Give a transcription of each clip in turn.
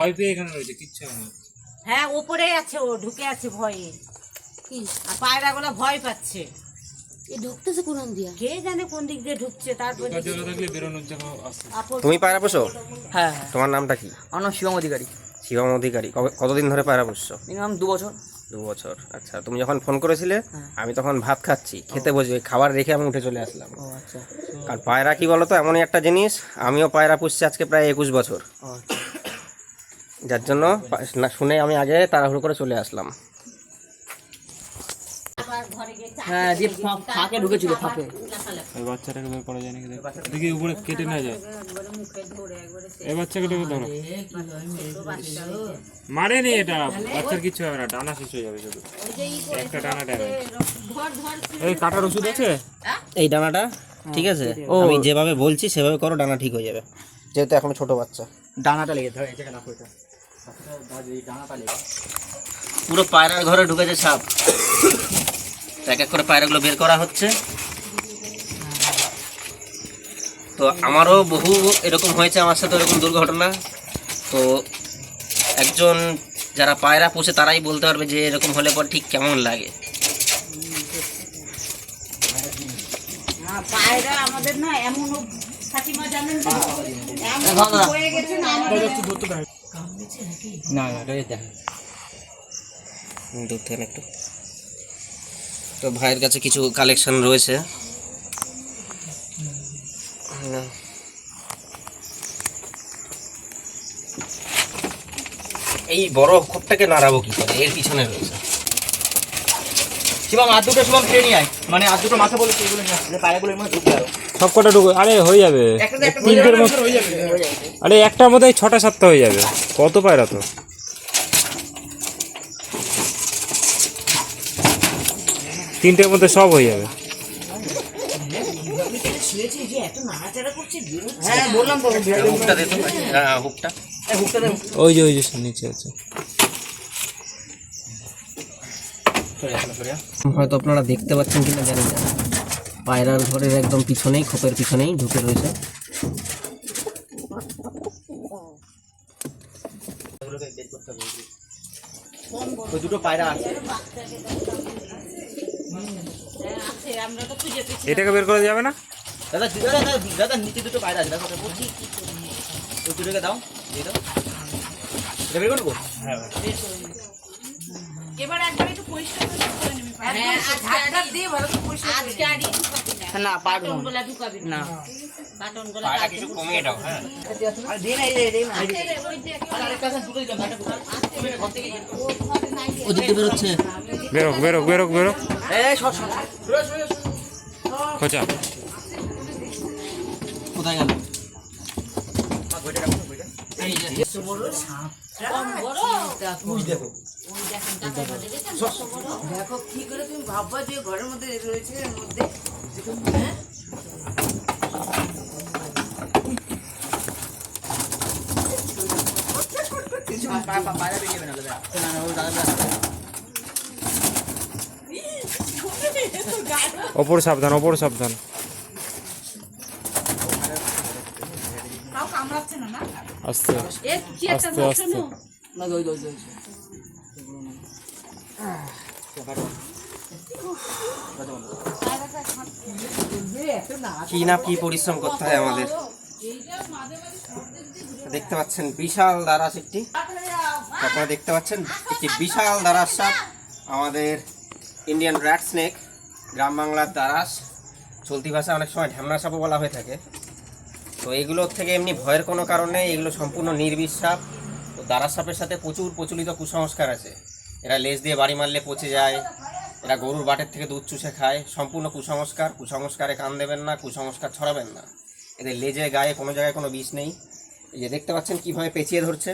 ভয় পেয়ে এখানে রয়েছে, কিচ্ছু হবে না। হ্যাঁ ওপরে আছে, ও ঢুকে আছে ভয়ে। কি আর পায়রাগুলো ভয় পাচ্ছে। এ ঢুকতেছে কোন দিয়া? কে জানে কোন দিক দিয়ে ঢুকছে। তারপর ঢোকার জায়গা থাকলে বেরোনোর জায়গা আছে। তুমি পায়রা পোষো? হ্যাঁ। তোমার নামটা কি? আমার নাম শিবম অধিকারী। শিবম অধিকারী। কতদিন ধরে পায়রা পুষছো? মিনিমাম 2 বছর। 2 বছর। আচ্ছা, তুমি যখন ফোন করেছিলে আমি তখন ভাত খাচ্ছি, খেতে বসে খাবার রেখে আমি উঠে চলে আসলাম। ও আচ্ছা। কারণ পায়রা কি বলতো, এমনই একটা জিনিস, আমিও পায়রা পুষছি আজকে প্রায় 21 বছর। ও আচ্ছা। যার জন্য শুনে আমি আগে তাড়াহুড়ো করে চলে আসলাম। হ্যাঁ, যে ফাঁকে ঢুকেছিল, ফাঁকে। এই বাচ্চাটাকে বের করা যায় নাকি দেখি, উপরে কেটে না যায়। এই বাচ্চাকে ধরো। মারেনি এটা, বাচ্চার কিছু হবে না, ডানা শেষ হয়ে যাবে শুধু। একটা ডানা ড্যামেজ। এই কাটার ওষুধ আছে? এই ডানাটা ঠিক আছে, আমি যেভাবে বলছি সেভাবে করো, ডানা ঠিক হয়ে যাবে, যেহেতু এখন ছোট বাচ্চা। ডানাটা লেগে ধরে, এটা না কইটা। ডানাটা লেগে পুরো পায়রার ঘরে ঢুকেছে সাপ। এক এক করে পায়রাগুলো বের করা হচ্ছে। তো আমারও বহু এরকম হয়েছে, আমার সাথে এরকম দুর্ঘটনা। তো একজন যারা পায়রা পোষে তারাই বলতে পারবে যে এরকম হলে পর ঠিক কেমন লাগে। পায়রা আমাদের না এমন ফাতিমা জানেন তো, এমন হয়ে গেছে না আমাদের। না না, এটা দেখেন। দূর থেকে একটু। তো ভাইয়ের কাছে কিছু কালেকশন রয়েছে। এই বড় খোপটাকে নাড়াবো কি করে, এর পিছনে রয়েছে। শিবম আর দুটো শিবম ট্রেনে আয়, মানে আর দুটো মাথা বলে সেগুলো নিয়ে আসলে পায়রাগুলোর মধ্যে ঢুকতে হবে। সব কটা ঢুকে? আরে হয়ে যাবে, তিনটের মধ্যে হয়ে যাবে। আরে একটার মধ্যে 6টা-7টা হয়ে যাবে। কত পায়রা তো, তিনটের মধ্যে সব হয়ে যাবে। হ্যাঁ বললাম তো, হুকটা দে তো, হুকটা। হুকটা দে। ওই যে নিচে আছে। হয়তো আপনারা দেখতে পাচ্ছেন কিনা জানি না, পায়রার ঘরের একদম পিছনেই, খোপের পিছনেই ঢুকে রয়েছে। ওই দুটো পায়রা আছে। এটাকে বের করা যাবে না? দাদা দাদা দাদা, নিচে দুটো পায়রা আছে, দেখো ওই দুটোকে দাও, দিয়ে দাও। এটা বের করবো? হ্যাঁ। এবার একবার একটু পরিষ্কার করে নিবি। হ্যাঁ, ঝাড় দিয়ে ভালো করে পরিষ্কার করে নিবি। আজকে আর ঢুকাবি না। না, পারবো না। বাটনগুলা ঢুকাবি না। বাটনগুলা পায়রা কিছু কমিয়ে দাও। হ্যাঁ, আর দে না, এই দে না। আর আরেকটা আছে, দুটোই দাও, একটা দুটো। ওদিকে বেরোচ্ছে। বেরো। এই সর সর। খোঁচা। কোথায় গেল? দেখো কি করে তুমি ভাববা যে ঘরের মধ্যে রয়েছে, এর মধ্যে পায়রা বেরিয়ে যাবে না দাদা। না না, ও দাদা ওপর সাবধান। তাও কামড়াচ্ছে না না। আস্তে এ কি একটা নষ্ট নো। না, দই। কি না কি পরিশ্রম করতে হয় আমাদের। দেখতে পাচ্ছেন বিশাল দারাস একটি, আপনারা দেখতে পাচ্ছেন একটি বিশাল দারাস সাপ, আমাদের ইন্ডিয়ান র্যাট স্নেক, গ্রাম বাংলার দারাস, চলতি ভাষায় অনেক সময় ঢ্যামনা সাপও বলা হয়ে থাকে। তো এগুলোর থেকে এমনি ভয়ের কোনো কারণ নেই, এগুলো সম্পূর্ণ নির্বিষ সাপ। তো দারাস সাপের সাথে প্রচুর প্রচলিত কুসংস্কার আছে। এরা লেজ দিয়ে বাড়ি মারলে পচে যায়, এরা গরুর বাটের থেকে দুধ চুষে খায়, সম্পূর্ণ কুসংস্কারে কান দেবেন না, কুসংস্কার ছড়াবেন না। এদের লেজে গায়ে কোনো জায়গায় কোনো বিষ নেই। এই যে দেখতে পাচ্ছেন কীভাবে পেঁচিয়ে ধরছে।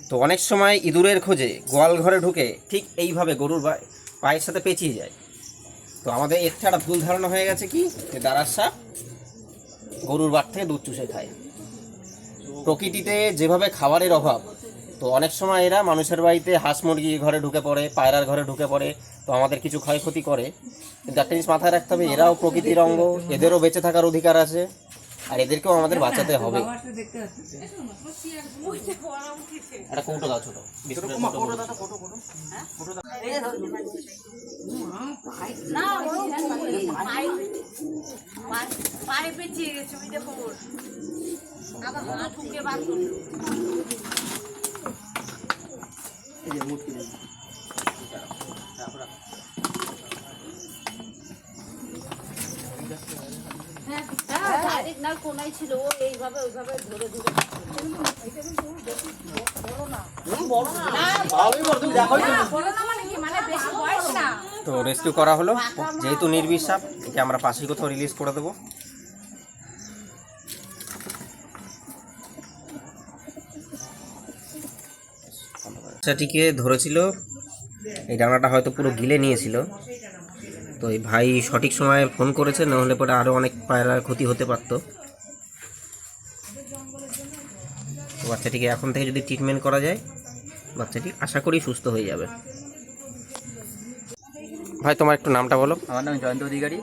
তো অনেক সময় ইঁদুরের খোঁজে গোয়াল ঘরে ঢুকে ঠিক এইভাবে গরুর পায়ের সাথে পেঁচিয়ে যায়। তো আমাদের এর থেকে একটা ভুল ধারণা হয়ে গেছে কি, যে দারাস সাপ গরুর বাট থেকে দুধ চুষে খায়। প্রকৃতিতে যেভাবে খাবারের অভাব, তো অনেক সময় এরা মানুষের বাড়িতে হাঁস মুরগির ঘরে ঢুকে পড়ে, পায়রার ঘরে ঢুকে পড়ে, তো আমাদের কিছু ক্ষয়ক্ষতি করে। কিন্তু একটা জিনিস মাথায় রাখতে হবে, এরাও প্রকৃতির অঙ্গ, এদেরও বেঁচে থাকার অধিকার আছে। আর এদেরকেও আমাদের বাঁচাতে হবে। একটা কৌটো দাও ছোট, বিস্কুটের কৌটো দাও। না ও পায়ে পেঁচিয়ে গেছে ওই দেখো আবার হাত ঢুকে বার করলো। ডাইরেক্ট না কোনাই ছিল ও এইভাবে ওইভাবে ধরে ধরে তো রেস্কিউ করা হলো, যেহেতু নির্বিষ সাপ একে আমরা পাশে কোথাও রিলিজ করে দেবো। বাচ্চাটিকে ধরেছিল, এই ডানাটা হয়তো পুরো গিলে নিয়েছিল। তো এই ভাই সঠিক সময়ে ফোন করেছে, নাহলে পরে আরও অনেক পায়রার ক্ষতি হতে পারত। তো বাচ্চাটিকে এখন থেকে যদি ট্রিটমেন্ট করা যায়, বাচ্চাটি আশা করি সুস্থ হয়ে যাবে। ভাই তোমার একটু নামটা বলো। আমার নাম জয়ন্ত অধিকারী।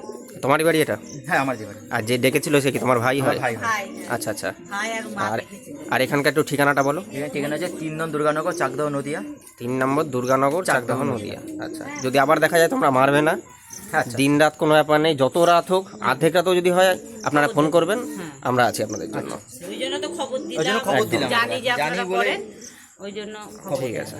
তোমারই বাড়ি এটা? হ্যাঁ আমার যে বাড়ি। আর যে ডেকেছিল সে কি তোমার ভাই হয়? ভাই ভাই। আচ্ছা আচ্ছা। হাই আর মা আর আর এখানকার একটু ঠিকানাটা বলো। এখানে ঠিকানা আছে 3 নং দুর্গানগর, চাকদহ, নদিয়া। 3 নম্বর দুর্গানগর, চাকদহ, নদিয়া। আচ্ছা, যদি আবার দেখা যায় তোমরা মারবে না, আচ্ছা। দিন রাত কোনো ব্যাপার নেই, যত রাত হোক, অর্ধেক রাতও যদি হয় আপনারা ফোন করবেন, আমরা আছি আপনাদের জন্য। ওই জন্য তো খবর ওই জন্য খবর দিলাম। জানি যে জানি আপনারা বলে করেন ওই জন্য ঠিক আছে।